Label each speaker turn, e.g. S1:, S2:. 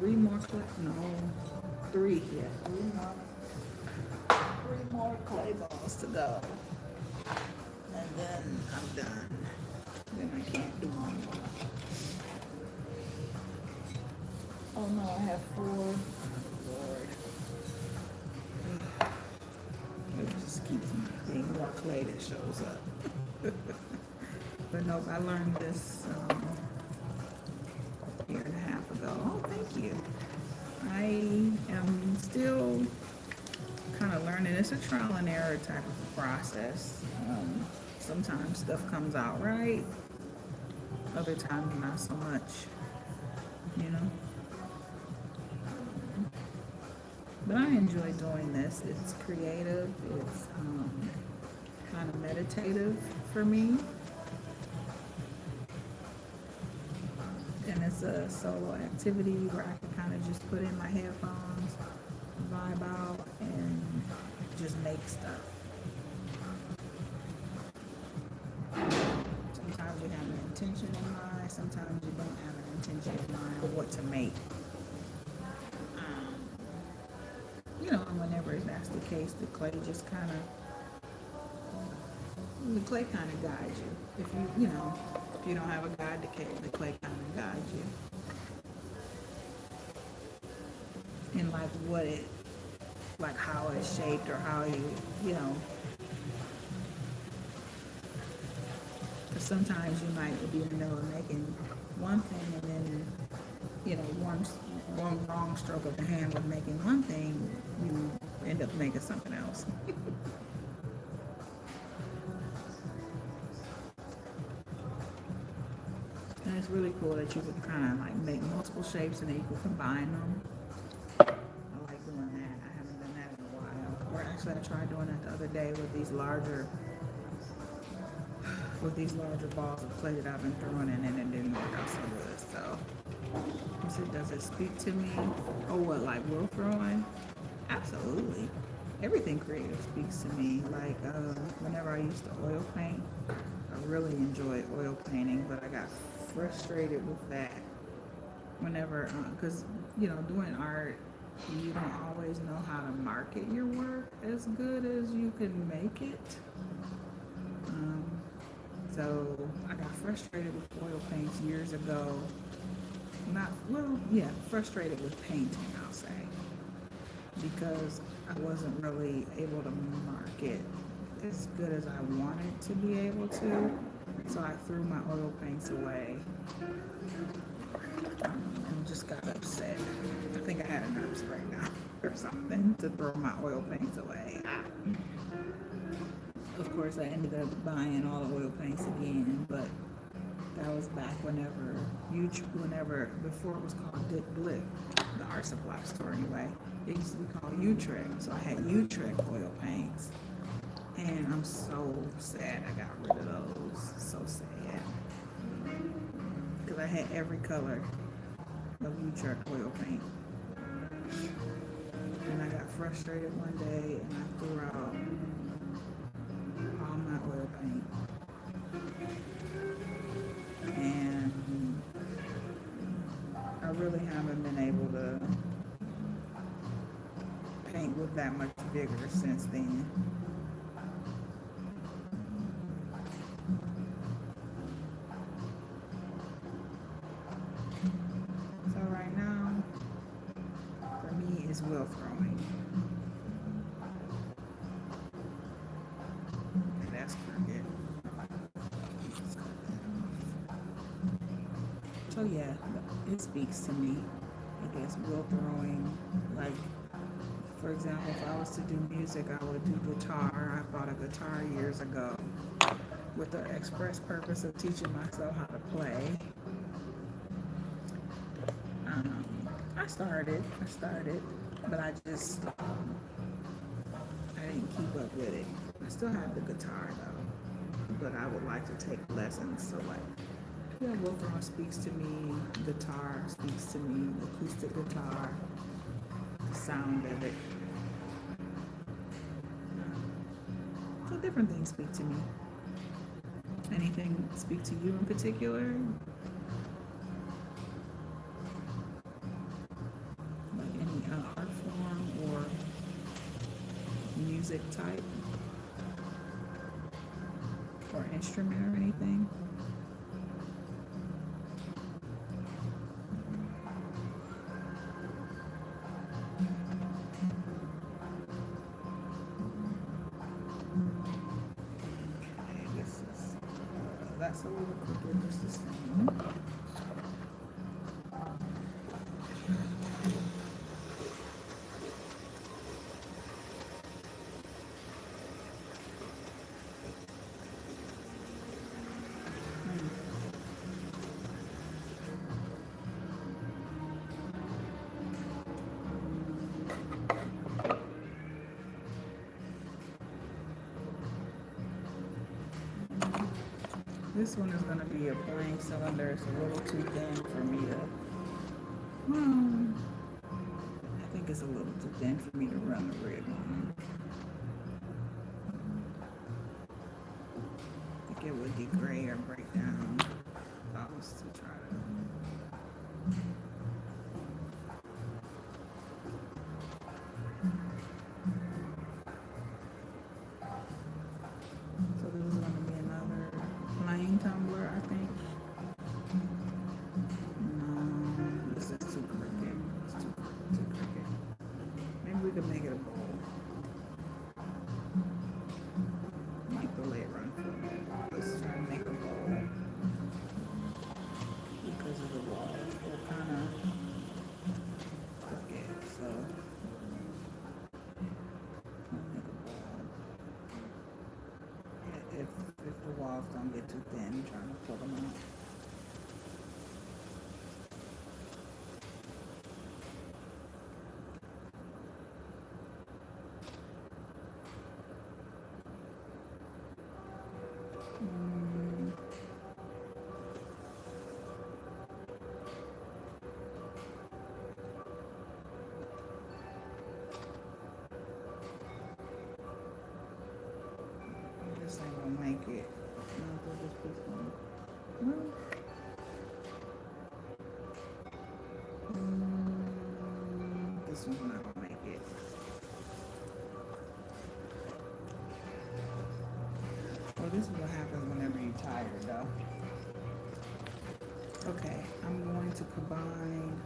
S1: three more clay, no, three, yeah, three more clay balls to go. And then I'm done. Then I can't do one more. Oh no, I have four. Lord. It just keeps being more clay that shows up. But no, I learned this a year and a half ago. Oh, thank you. I am still kind of learning. It's a trial and error type of process. Sometimes stuff comes out right, other times not so much, you know. But I enjoy doing this. It's creative. It's kind of meditative for me. And it's a solo activity where I can kind of just put in my headphones, vibe out, and just make stuff. Sometimes you have an intention in mind, sometimes you don't have an intention in mind of what to make. You know, whenever that's the case, the clay kind of guides you. If you know, if you don't have a guide, the clay kind of guides you. And like how it's shaped or how you know. Because sometimes you might be in the middle of making one thing and then, you know, one wrong stroke of the hand with making one thing, you end up making something else. And it's really cool that you can kind of like make multiple shapes and then you can combine them. I like doing that. I haven't done that in a while. Or actually, I tried doing that the other day with these larger balls of clay that I've been throwing in, and it didn't work out so good. So, you said, does it speak to me? Oh, what, like will throwing? Absolutely. Everything creative speaks to me. Like whenever I used to oil paint, I really enjoyed oil painting, but I got frustrated with that whenever, because, you know, doing art, you don't always know how to market your work as good as you can make it. So I got frustrated with oil paints years ago. Frustrated with painting, I'll say, because I wasn't really able to market as good as I wanted to be able to. So I threw my oil paints away and just got upset. I think I had a nervous breakdown or something to throw my oil paints away. Of course, I ended up buying all the oil paints again, but that was back before it was called Dick Blick, the art supply store anyway. It used to be called Utrecht, so I had Utrecht oil paints, and I'm so sad I got rid of those. So sad, because I had every color of Utrecht oil paint, and I got frustrated one day and I threw out all my oil paint. And I really haven't been able to paint with that much vigor since then. So right now, for me, it's wheel throwing. And that's crooked. So yeah, it speaks to me. I guess wheel throwing, like, for example, if I was to do music, I would do guitar. I bought a guitar years ago with the express purpose of teaching myself how to play. I started, but I didn't keep up with it. I still have the guitar though, but I would like to take lessons. So like, yeah, wheel throwing speaks to me. Guitar speaks to me. Acoustic guitar, the sound of it. So different things speak to me. Anything speak to you in particular? music type or instrument or anything? Okay, this is that's a little crooked. It's the same. This one is going to be a plain cylinder. It's a little too thin for me to. I think it's a little too thin for me to run the rig on. I think it would degrade or break down if I was to try to. So this is going to be another plain tumbler, I think. No, this is too crooked. It's too crooked. Maybe we could make it a bowl. Make the lid run for me. Let's try to make a bowl. Because of the walls, they're kind of crooked, so I'll make a bowl. If the walls don't get too thin, I'm trying to pull them out. This ain't gonna make it. I'll put this piece on. Well, this one's not gonna make it. Well, this is what happens whenever you're tired, though. Okay, I'm going to combine